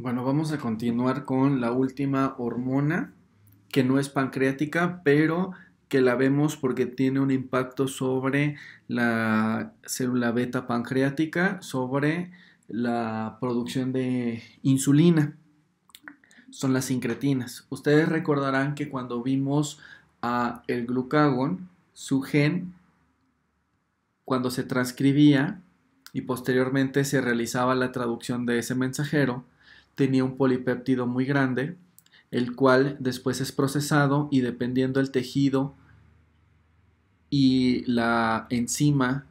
Bueno, vamos a continuar con la última hormona, que no es pancreática, pero que la vemos porque tiene un impacto sobre la célula beta pancreática, sobre la producción de insulina. Son las incretinas. Ustedes recordarán que cuando vimos a el glucagón, su gen, cuando se transcribía y posteriormente se realizaba la traducción de ese mensajero, tenía un polipéptido muy grande, el cual después es procesado y dependiendo del tejido y la enzima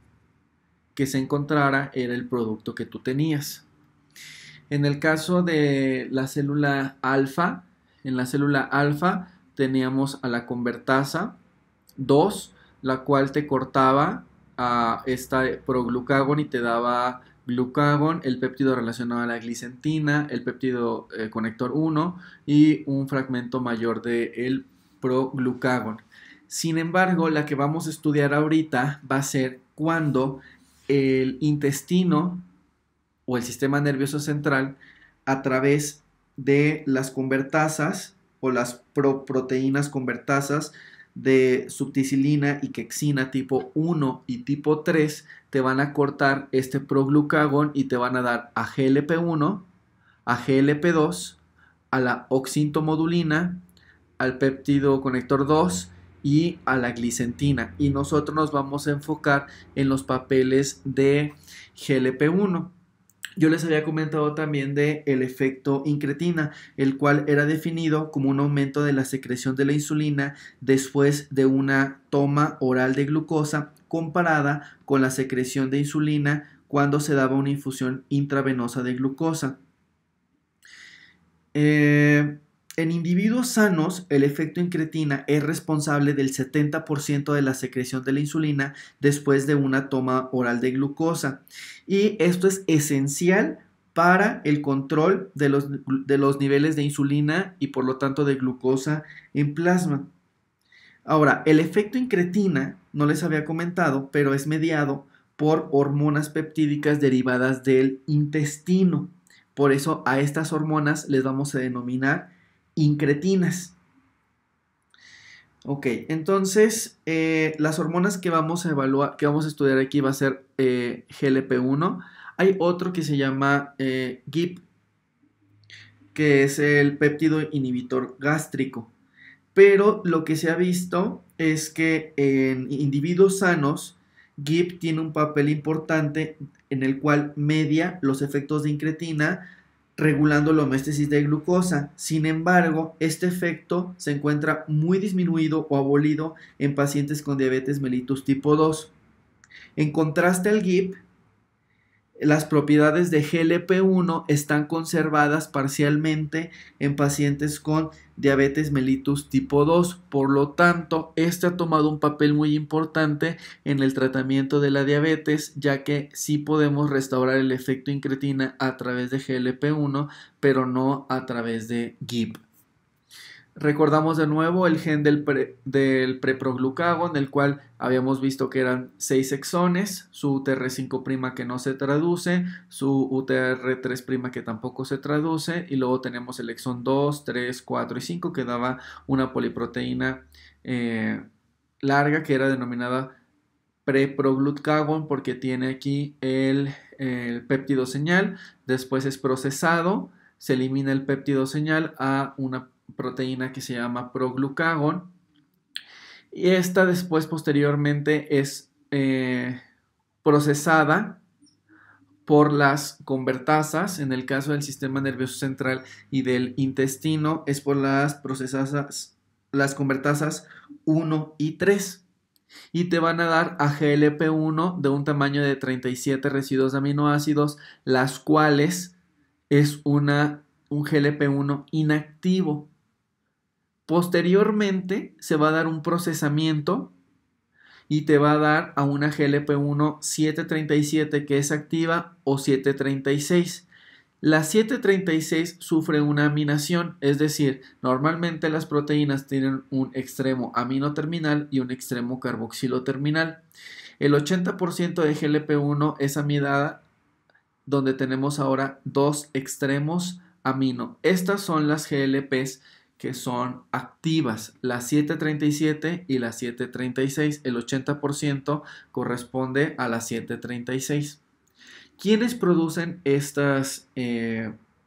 que se encontrara era el producto que tú tenías. En el caso de la célula alfa, en la célula alfa teníamos a la convertasa 2, la cual te cortaba a esta proglucagón y te daba glucagón, el péptido relacionado a la glicentina, el péptido conector 1 y un fragmento mayor del proglucagón. Sin embargo, la que vamos a estudiar ahorita va a ser cuando el intestino o el sistema nervioso central, a través de las convertasas o las proteínas convertasas de subticilina y quexina tipo 1 y tipo 3, te van a cortar este proglucagón y te van a dar a GLP-1, a GLP-2, a la oxintomodulina, al péptido conector 2 y a la glicentina. Y nosotros nos vamos a enfocar en los papeles de GLP-1. Yo les había comentado también de el efecto incretina, el cual era definido como un aumento de la secreción de la insulina después de una toma oral de glucosa comparada con la secreción de insulina cuando se daba una infusión intravenosa de glucosa. En individuos sanos, el efecto incretina es responsable del 70% de la secreción de la insulina después de una toma oral de glucosa. Y esto es esencial para el control de los niveles de insulina y por lo tanto de glucosa en plasma. Ahora, el efecto incretina, no les había comentado, pero es mediado por hormonas peptídicas derivadas del intestino. Por eso a estas hormonas les vamos a denominar incretinas. Ok, entonces las hormonas que vamos a evaluar, que vamos a estudiar aquí va a ser GLP-1. Hay otro que se llama GIP, que es el péptido inhibitor gástrico. Pero lo que se ha visto es que en individuos sanos, GIP tiene un papel importante en el cual media los efectos de incretina regulando la homeostasis de glucosa. Sin embargo, este efecto se encuentra muy disminuido o abolido en pacientes con diabetes mellitus tipo 2. En contraste al GIP, las propiedades de GLP-1 están conservadas parcialmente en pacientes con diabetes mellitus tipo 2. Por lo tanto, este ha tomado un papel muy importante en el tratamiento de la diabetes, ya que sí podemos restaurar el efecto incretina a través de GLP-1, pero no a través de GIP. Recordamos de nuevo el gen del preproglucagón, el cual habíamos visto que eran 6 exones, su UTR5' que no se traduce, su UTR3' que tampoco se traduce, y luego tenemos el exón 2, 3, 4 y 5 que daba una poliproteína larga que era denominada preproglucagón porque tiene aquí el péptido señal, después es procesado, se elimina el péptido señal a una proteína que se llama proglucagón y esta después posteriormente es procesada por las convertasas. En el caso del sistema nervioso central y del intestino es por las procesasas, las convertasas 1 y 3 y te van a dar a GLP-1 de un tamaño de 37 residuos de aminoácidos, las cuales es un GLP-1 inactivo. Posteriormente se va a dar un procesamiento y te va a dar a una GLP-1 737 que es activa o 736. La 736 sufre una aminación, es decir, normalmente las proteínas tienen un extremo amino terminal y un extremo carboxilo terminal. El 80% de GLP-1 es amidada, donde tenemos ahora dos extremos amino. Estas son las GLPs que son activas, las 737 y las 736. El 80% corresponde a las 736. ¿Quiénes producen estas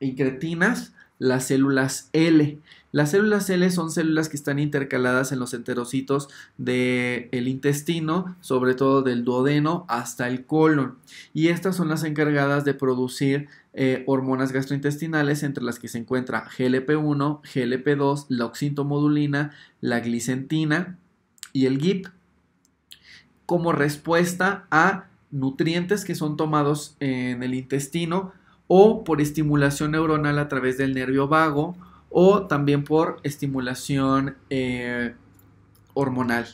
incretinas? Las células L. Las células L son células que están intercaladas en los enterocitos del intestino, sobre todo del duodeno hasta el colon. Y estas son las encargadas de producir hormonas gastrointestinales, entre las que se encuentra GLP-1, GLP-2, la oxintomodulina, la glicentina y el GIP, como respuesta a nutrientes que son tomados en el intestino o por estimulación neuronal a través del nervio vago o también por estimulación hormonal.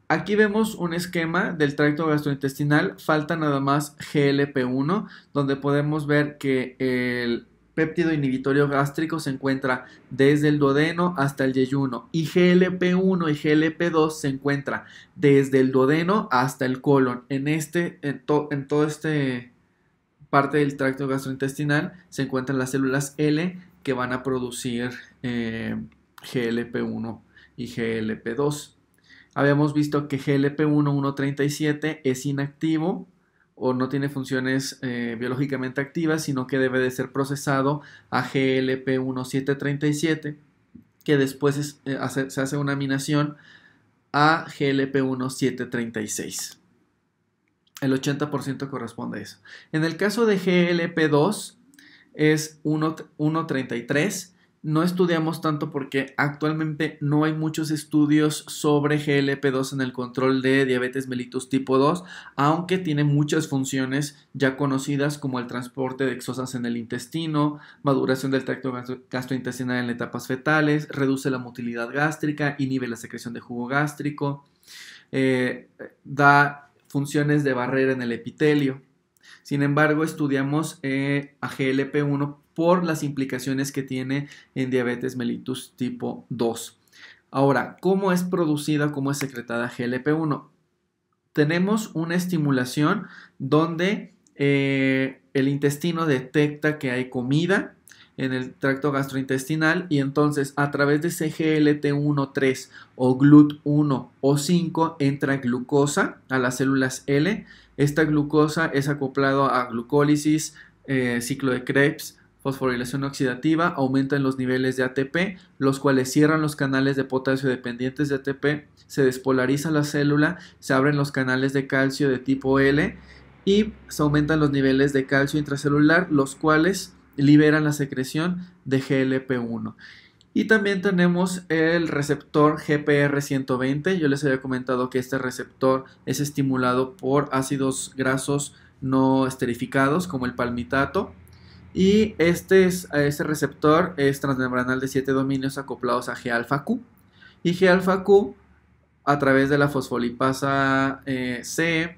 Aquí vemos un esquema del tracto gastrointestinal, falta nada más GLP-1, donde podemos ver que el péptido inhibitorio gástrico se encuentra desde el duodeno hasta el yeyuno y GLP-1 y GLP-2 se encuentra desde el duodeno hasta el colon. En todo este parte del tracto gastrointestinal se encuentran las células L que van a producir GLP-1 y GLP-2. Habíamos visto que GLP-1 137 es inactivo o no tiene funciones biológicamente activas, sino que debe de ser procesado a GLP-1 737, que después se hace una aminación a GLP-1 736. El 80% corresponde a eso. En el caso de GLP-2 es 133. No estudiamos tanto porque actualmente no hay muchos estudios sobre GLP-2 en el control de diabetes mellitus tipo 2, aunque tiene muchas funciones ya conocidas como el transporte de exosas en el intestino, maduración del tracto gastrointestinal en etapas fetales, reduce la motilidad gástrica, inhibe la secreción de jugo gástrico, da funciones de barrera en el epitelio. Sin embargo, estudiamos a GLP-1 por las implicaciones que tiene en diabetes mellitus tipo 2. Ahora, ¿cómo es producida, cómo es secretada GLP-1? Tenemos una estimulación donde el intestino detecta que hay comida en el tracto gastrointestinal y entonces a través de ese GLT1, 3 o GLUT1 o 5 entra glucosa a las células L. Esta glucosa es acoplado a glucólisis, ciclo de Krebs, fosforilación oxidativa, aumentan los niveles de ATP, los cuales cierran los canales de potasio dependientes de ATP, se despolariza la célula, se abren los canales de calcio de tipo L y se aumentan los niveles de calcio intracelular, los cuales liberan la secreción de GLP-1. Y también tenemos el receptor GPR120. Yo les había comentado que este receptor es estimulado por ácidos grasos no esterificados como el palmitato. Y este receptor es transmembranal de 7 dominios acoplados a G-alfa-Q. Y G-alfa-Q, a través de la fosfolipasa C,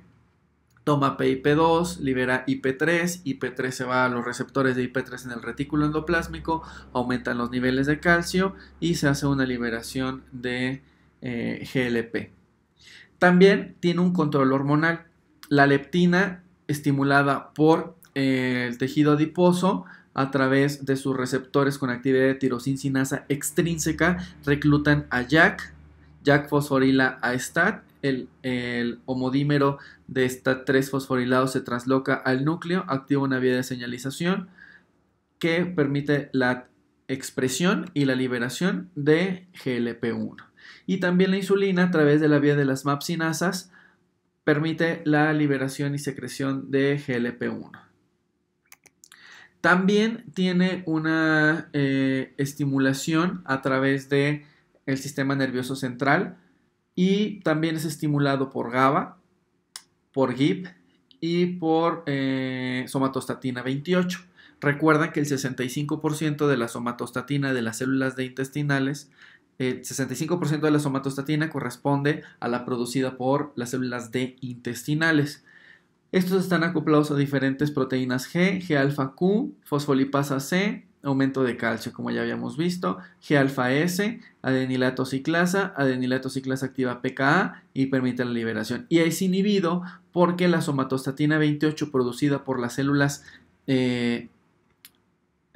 toma PIP2, libera IP3, IP3 se va a los receptores de IP3 en el retículo endoplásmico, aumentan los niveles de calcio y se hace una liberación de GLP. También tiene un control hormonal. La leptina, estimulada por el tejido adiposo a través de sus receptores con actividad de tirosincinasa extrínseca, reclutan a JAK. JAK fosforila a STAT. El homodímero de STAT3 fosforilado se trasloca al núcleo, activa una vía de señalización que permite la expresión y la liberación de GLP-1. Y también la insulina, a través de la vía de las MAP-sinasas, permite la liberación y secreción de GLP-1. También tiene una estimulación a través del sistema nervioso central y también es estimulado por GABA, por GIP y por somatostatina 28. Recuerda que el 65% de la somatostatina de las células de intestinales, el 65% de la somatostatina corresponde a la producida por las células D intestinales. Estos están acoplados a diferentes proteínas G, G-alfa-Q, fosfolipasa C, aumento de calcio, como ya habíamos visto, G-alfa-S, adenilato ciclasa activa pKa y permite la liberación. Y es inhibido porque la somatostatina 28 producida por las células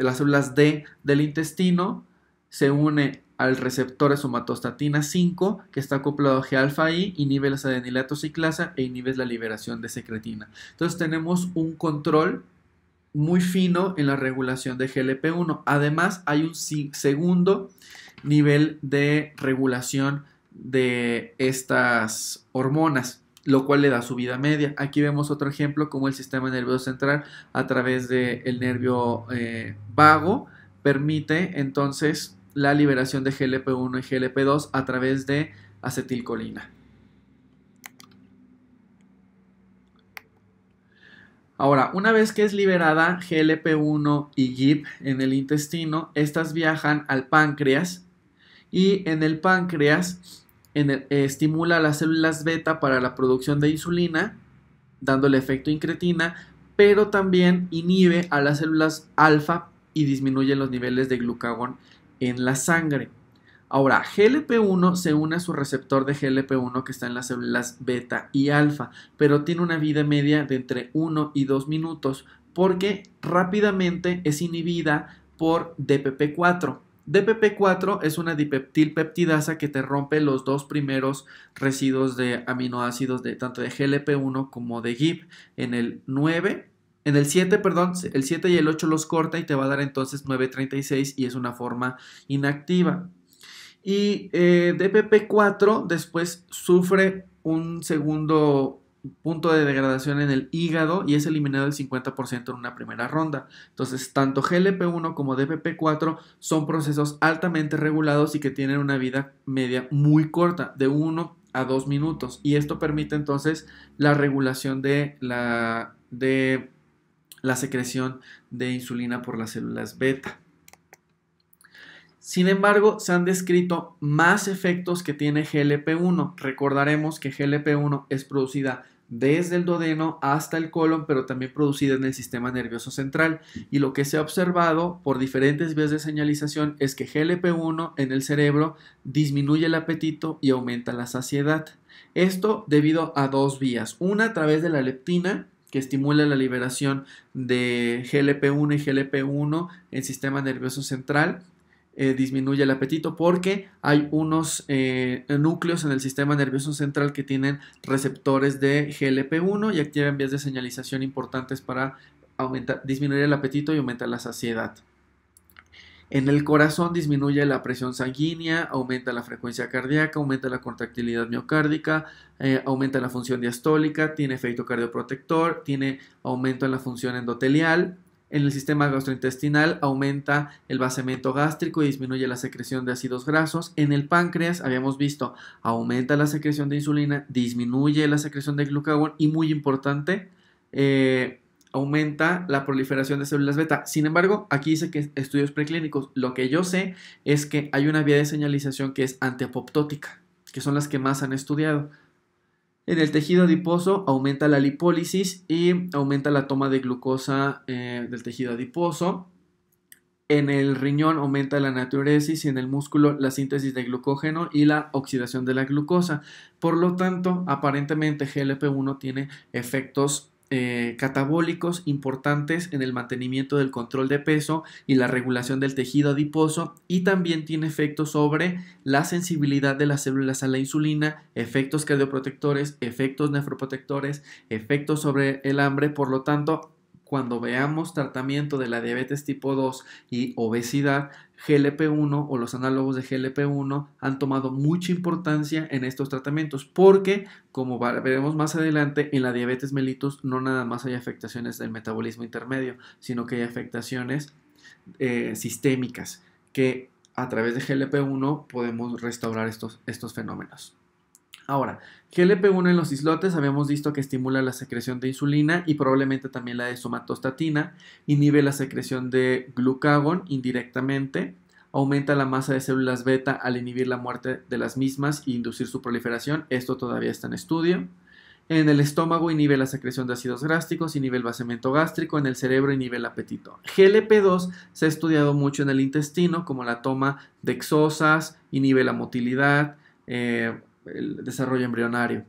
las células D del intestino, se une al receptor de somatostatina 5, que está acoplado a G-alfa-I, inhibe las adenilato ciclasa e inhibe la liberación de secretina. Entonces tenemos un control muy fino en la regulación de GLP-1. Además, hay un segundo nivel de regulación de estas hormonas, lo cual le da su vida media. Aquí vemos otro ejemplo como el sistema nervioso central a través del nervio vago permite entonces la liberación de GLP-1 y GLP-2 a través de acetilcolina. Ahora, una vez que es liberada GLP-1 y GIP en el intestino, estas viajan al páncreas y en el páncreas estimula las células beta para la producción de insulina, dándole efecto incretina, pero también inhibe a las células alfa y disminuye los niveles de glucagón en la sangre. Ahora, GLP-1 se une a su receptor de GLP-1 que está en las células beta y alfa, pero tiene una vida media de entre 1 y 2 minutos porque rápidamente es inhibida por DPP-4. DPP-4 es una dipeptilpeptidasa que te rompe los dos primeros residuos de aminoácidos tanto de GLP-1 como de GIP. En el 7, el 7 y el 8 los corta y te va a dar entonces 936 y es una forma inactiva. Y DPP-4 después sufre un segundo punto de degradación en el hígado y es eliminado el 50% en una primera ronda. Entonces, tanto GLP-1 como DPP-4 son procesos altamente regulados y que tienen una vida media muy corta, de 1 a 2 minutos. Y esto permite entonces la regulación de la secreción de insulina por las células beta. Sin embargo, se han descrito más efectos que tiene GLP-1. Recordaremos que GLP-1 es producida desde el duodeno hasta el colon, pero también producida en el sistema nervioso central. Y lo que se ha observado por diferentes vías de señalización es que GLP-1 en el cerebro disminuye el apetito y aumenta la saciedad. Esto debido a dos vías. Una a través de la leptina, que estimula la liberación de GLP-1 y GLP-1 en el sistema nervioso central. Disminuye el apetito porque hay unos núcleos en el sistema nervioso central que tienen receptores de GLP-1 y activan vías de señalización importantes para disminuir el apetito y aumentar la saciedad. En el corazón disminuye la presión sanguínea, aumenta la frecuencia cardíaca, aumenta la contractilidad miocárdica, aumenta la función diastólica, tiene efecto cardioprotector, tiene aumento en la función endotelial. En el sistema gastrointestinal aumenta el vaciamiento gástrico y disminuye la secreción de ácidos grasos. En el páncreas, habíamos visto, aumenta la secreción de insulina, disminuye la secreción de glucagón y, muy importante, aumenta la proliferación de células beta. Sin embargo, aquí dice que estudios preclínicos. Lo que yo sé es que hay una vía de señalización que es antiapoptótica, que son las que más han estudiado. En el tejido adiposo aumenta la lipólisis y aumenta la toma de glucosa del tejido adiposo. En el riñón aumenta la natriuresis y en el músculo la síntesis de glucógeno y la oxidación de la glucosa. Por lo tanto, aparentemente GLP-1 tiene efectos catabólicos importantes en el mantenimiento del control de peso y la regulación del tejido adiposo, y también tiene efectos sobre la sensibilidad de las células a la insulina, efectos cardioprotectores, efectos nefroprotectores, efectos sobre el hambre. Por lo tanto, cuando veamos tratamiento de la diabetes tipo 2 y obesidad, GLP-1 o los análogos de GLP-1 han tomado mucha importancia en estos tratamientos porque, como veremos más adelante, en la diabetes mellitus no nada más hay afectaciones del metabolismo intermedio, sino que hay afectaciones sistémicas que a través de GLP-1 podemos restaurar estos fenómenos. Ahora, GLP-1 en los islotes habíamos visto que estimula la secreción de insulina y probablemente también la de somatostatina, inhibe la secreción de glucagón indirectamente, aumenta la masa de células beta al inhibir la muerte de las mismas e inducir su proliferación. Esto todavía está en estudio. En el estómago inhibe la secreción de ácidos gástricos, inhibe el vaciamiento gástrico, en el cerebro inhibe el apetito. GLP-2 se ha estudiado mucho en el intestino, como la toma de exosas, inhibe la motilidad, el desarrollo embrionario.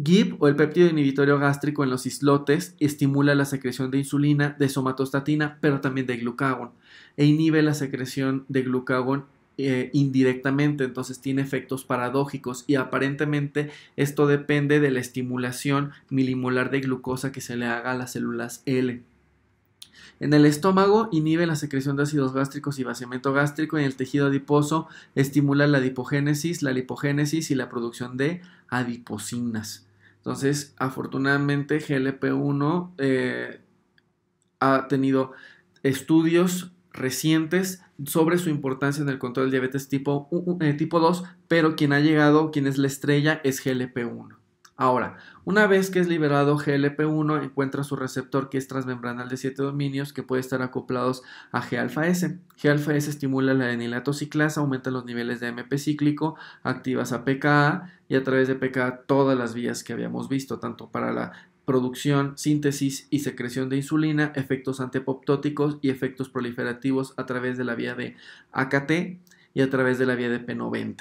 GIP o el péptido inhibitorio gástrico en los islotes estimula la secreción de insulina, de somatostatina, pero también de glucagón e inhibe la secreción de glucagón indirectamente, entonces tiene efectos paradójicos y aparentemente esto depende de la estimulación milimolar de glucosa que se le haga a las células L. En el estómago inhibe la secreción de ácidos gástricos y vaciamiento gástrico. En el tejido adiposo estimula la adipogénesis, la lipogénesis y la producción de adipocinas. Entonces, afortunadamente, GLP-1 ha tenido estudios recientes sobre su importancia en el control del diabetes tipo 2, pero quien es la estrella, es GLP-1. Ahora, una vez que es liberado GLP-1, encuentra su receptor que es transmembranal de 7 dominios que puede estar acoplados a G-alfa-S. G-alfa-S estimula la adenilato ciclasa, aumenta los niveles de AMP cíclico, activas a PKA y a través de PKA todas las vías que habíamos visto, tanto para la producción, síntesis y secreción de insulina, efectos antipoptóticos y efectos proliferativos a través de la vía de AKT y a través de la vía de P90.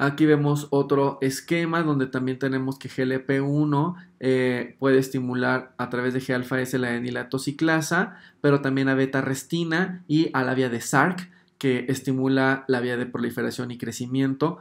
Aquí vemos otro esquema donde también tenemos que GLP-1 puede estimular a través de G-alfa-S la adenilato ciclasa, pero también a beta-restina y a la vía de SRC, que estimula la vía de proliferación y crecimiento.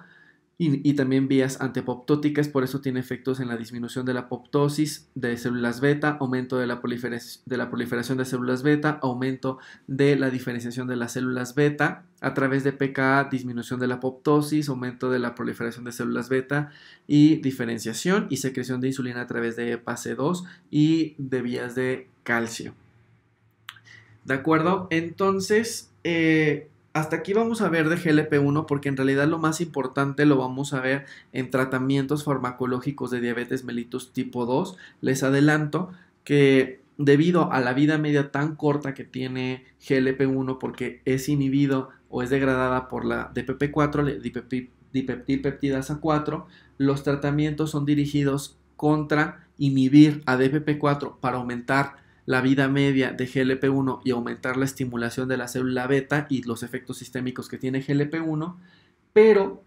Y también vías antipoptóticas, por eso tiene efectos en la disminución de la apoptosis de células beta, aumento de la proliferación de células beta, aumento de la diferenciación de las células beta, a través de PKA, disminución de la apoptosis, aumento de la proliferación de células beta y diferenciación y secreción de insulina a través de EPA-C2 y de vías de calcio. ¿De acuerdo? Entonces, hasta aquí vamos a ver de GLP-1 porque en realidad lo más importante lo vamos a ver en tratamientos farmacológicos de diabetes mellitus tipo 2. Les adelanto que debido a la vida media tan corta que tiene GLP-1 porque es inhibido o es degradada por la DPP4, dipeptilpeptidasa 4, los tratamientos son dirigidos contra inhibir a DPP4 para aumentar la vida media de GLP-1 y aumentar la estimulación de la célula beta y los efectos sistémicos que tiene GLP-1, pero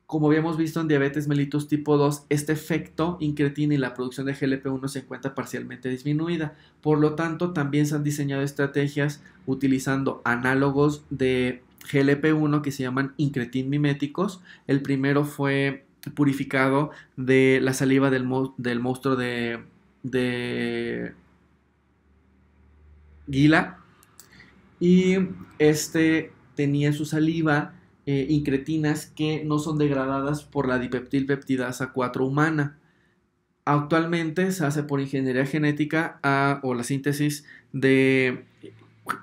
como habíamos visto en diabetes mellitus tipo 2, este efecto incretina y la producción de GLP-1 se encuentra parcialmente disminuida. Por lo tanto, también se han diseñado estrategias utilizando análogos de GLP-1 que se llaman incretin miméticos. El primero fue purificado de la saliva del monstruo de Gila, y este tenía en su saliva incretinas que no son degradadas por la dipeptilpeptidasa 4 humana. Actualmente se hace por ingeniería genética o la síntesis de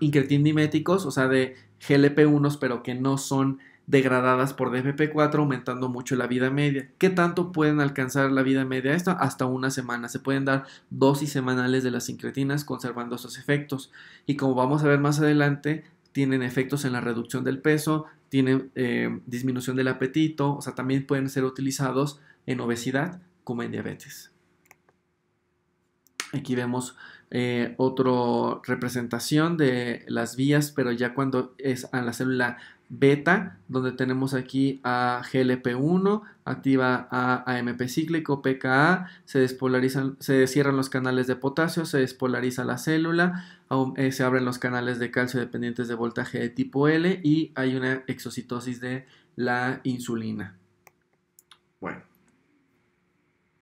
incretin miméticos, o sea, de GLP-1s, pero que no son degradadas por DPP4, aumentando mucho la vida media. ¿Qué tanto pueden alcanzar la vida media? Esto hasta una semana. Se pueden dar dosis semanales de las incretinas conservando esos efectos. Y como vamos a ver más adelante, tienen efectos en la reducción del peso, tienen disminución del apetito, o sea, también pueden ser utilizados en obesidad como en diabetes. Aquí vemos otra representación de las vías, pero ya cuando es a la célula beta, donde tenemos aquí a GLP-1, activa a AMP cíclico, PKA, se cierran los canales de potasio, se despolariza la célula, se abren los canales de calcio dependientes de voltaje de tipo L y hay una exocitosis de la insulina. Bueno,